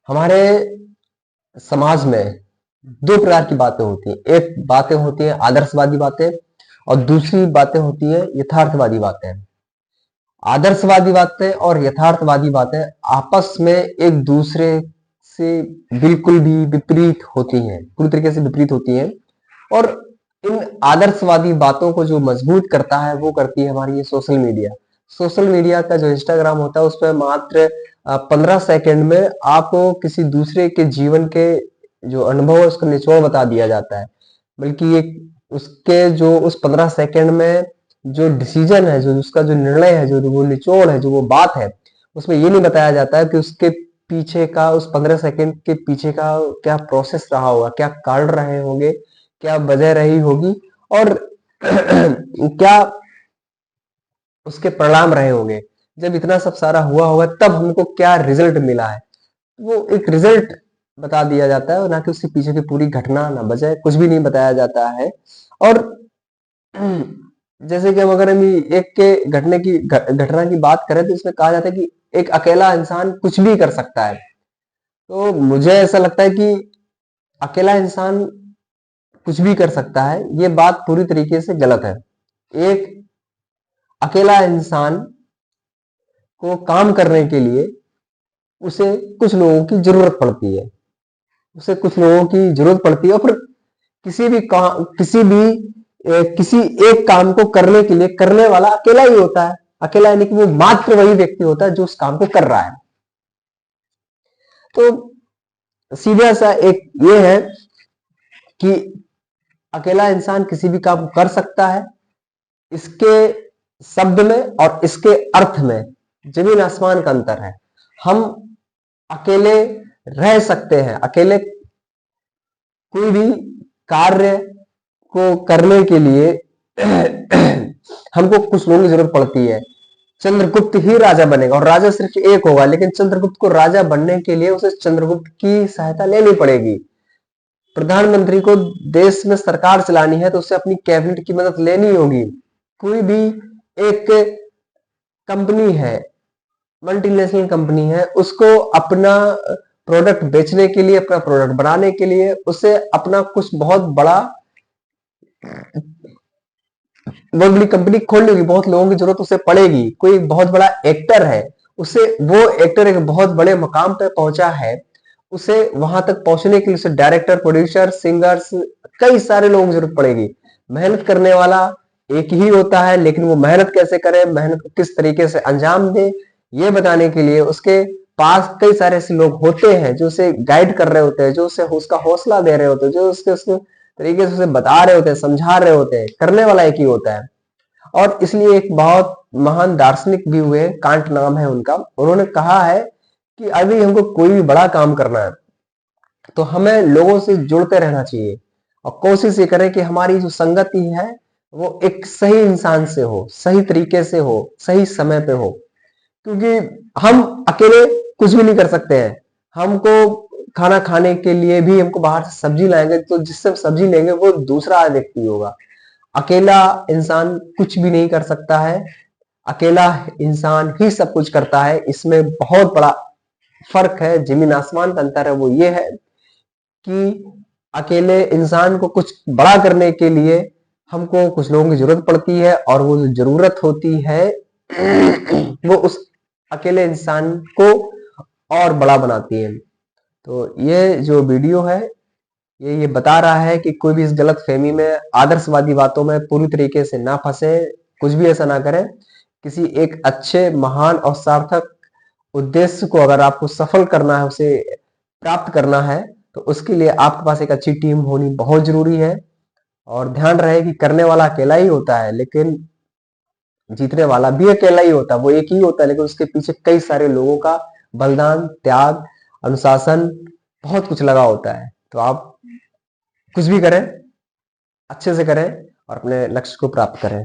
हमारे समाज में दो प्रकार की बातें होती हैं। एक बातें होती हैं आदर्शवादी बातें और दूसरी बातें होती हैं यथार्थवादी बातें। आदर्शवादी बातें और यथार्थवादी बातें आपस में एक दूसरे से बिल्कुल भी विपरीत होती हैं, पूरी तरीके से विपरीत होती हैं। और इन आदर्शवादी बातों को जो मजबूत करता है वो करती है हमारी ये सोशल मीडिया। सोशल मीडिया का जो इंस्टाग्राम होता है उसमें मात्र 15 सेकंड में आपको किसी दूसरे के जीवन के जो अनुभव है उसका निचोड़ बता दिया जाता है। बल्कि एक उसके जो उस 15 सेकंड में जो डिसीजन है, जो उसका जो निर्णय है, जो वो निचोड़ है, जो वो बात है, उसमें ये नहीं बताया जाता है कि उसके पीछे का, उस 15 सेकंड के पीछे का क्या प्रोसेस रहा होगा, क्या कारण रहे होंगे, क्या वजह रही होगी और क्या उसके परिणाम रहे होंगे। जब इतना सब सारा हुआ होगा तब हमको क्या रिजल्ट मिला है, वो एक रिजल्ट बता दिया जाता है, ना कि उसके पीछे की पूरी घटना, ना वजह, कुछ भी नहीं बताया जाता है। और जैसे कि हम अगर हम एक के घटना की बात करें तो इसमें कहा जाता है कि एक अकेला इंसान कुछ भी कर सकता है। तो मुझे ऐसा लगता है कि अकेला इंसान कुछ भी कर सकता है, ये बात पूरी तरीके से गलत है। एक अकेला इंसान को काम करने के लिए उसे कुछ लोगों की जरूरत पड़ती है, उसे कुछ लोगों की जरूरत पड़ती है। और फिर किसी एक काम को करने के लिए करने वाला अकेला ही होता है। अकेला यानी कि वो मात्र वही व्यक्ति होता है जो उस काम को कर रहा है। तो सीधा सा एक ये है कि अकेला इंसान किसी भी काम को कर सकता है। इसके शब्द में और इसके अर्थ में जमीन आसमान का अंतर है। हम अकेले रह सकते हैं, अकेले कोई भी कार्य को करने के लिए हमको कुछ लोगों की जरूरत पड़ती है। चंद्रगुप्त ही राजा बनेगा और राजा सिर्फ एक होगा, लेकिन चंद्रगुप्त को राजा बनने के लिए उसे चंद्रगुप्त की सहायता लेनी पड़ेगी। प्रधानमंत्री को देश में सरकार चलानी है तो उसे अपनी कैबिनेट की मदद लेनी होगी। कोई भी एक कंपनी है, मल्टीनेशनल कंपनी है, उसको अपना प्रोडक्ट बेचने के लिए, अपना प्रोडक्ट बनाने के लिए उसे अपना कुछ बहुत बड़ी कंपनी खोलने की बहुत लोगों की जरूरत उसे पड़ेगी। कोई बहुत बड़ा एक्टर है, उसे वो एक्टर एक बहुत बड़े मकाम पे पहुंचा है, उसे वहां तक पहुंचने के लिए उसे डायरेक्टर, प्रोड्यूसर, सिंगर्स, कई सारे लोगों की जरूरत पड़ेगी। मेहनत करने वाला एक ही होता है, लेकिन वो मेहनत कैसे करे, मेहनत को किस तरीके से अंजाम दे, ये बताने के लिए उसके पास कई सारे ऐसे लोग होते हैं जो उसे गाइड कर रहे होते हैं, जो उसे उसका हौसला दे रहे होते हैं, जो उसके तरीके से उसे बता रहे होते हैं, समझा रहे होते हैं। करने वाला एक ही होता है। और इसलिए एक बहुत महान दार्शनिक भी हुए, कांट नाम है उनका, उन्होंने कहा है कि अभी हमको कोई भी बड़ा काम करना है तो हमें लोगों से जुड़ते रहना चाहिए और कोशिश ये करें कि हमारी जो संगति है वो एक सही इंसान से हो, सही तरीके से हो, सही समय पे हो। क्योंकि हम अकेले कुछ भी नहीं कर सकते हैं। हमको खाना खाने के लिए भी हमको बाहर से सब्जी लाएंगे तो जिससे हम सब्जी लेंगे वो दूसरा व्यक्ति होगा। अकेला इंसान कुछ भी नहीं कर सकता है, अकेला इंसान ही सब कुछ करता है। इसमें बहुत बड़ा फर्क है, जमीन आसमान का अंतर है। वो ये है कि अकेले इंसान को कुछ बड़ा करने के लिए हमको कुछ लोगों की जरूरत पड़ती है और वो जो जरूरत होती है वो उस अकेले इंसान को और बड़ा बनाती है। तो ये जो वीडियो है ये बता रहा है कि कोई भी इस गलत फहमी में, आदर्शवादी बातों में पूरी तरीके से ना फंसे, कुछ भी ऐसा ना करें। किसी एक अच्छे, महान और सार्थक उद्देश्य को अगर आपको सफल करना है, उसे प्राप्त करना है, तो उसके लिए आपके पास एक अच्छी टीम होनी बहुत जरूरी है। और ध्यान रहे कि करने वाला अकेला ही होता है, लेकिन जीतने वाला भी अकेला ही होता है। वो एक ही होता है, लेकिन उसके पीछे कई सारे लोगों का बलिदान, त्याग, अनुशासन, बहुत कुछ लगा होता है। तो आप कुछ भी करें, अच्छे से करें और अपने लक्ष्य को प्राप्त करें।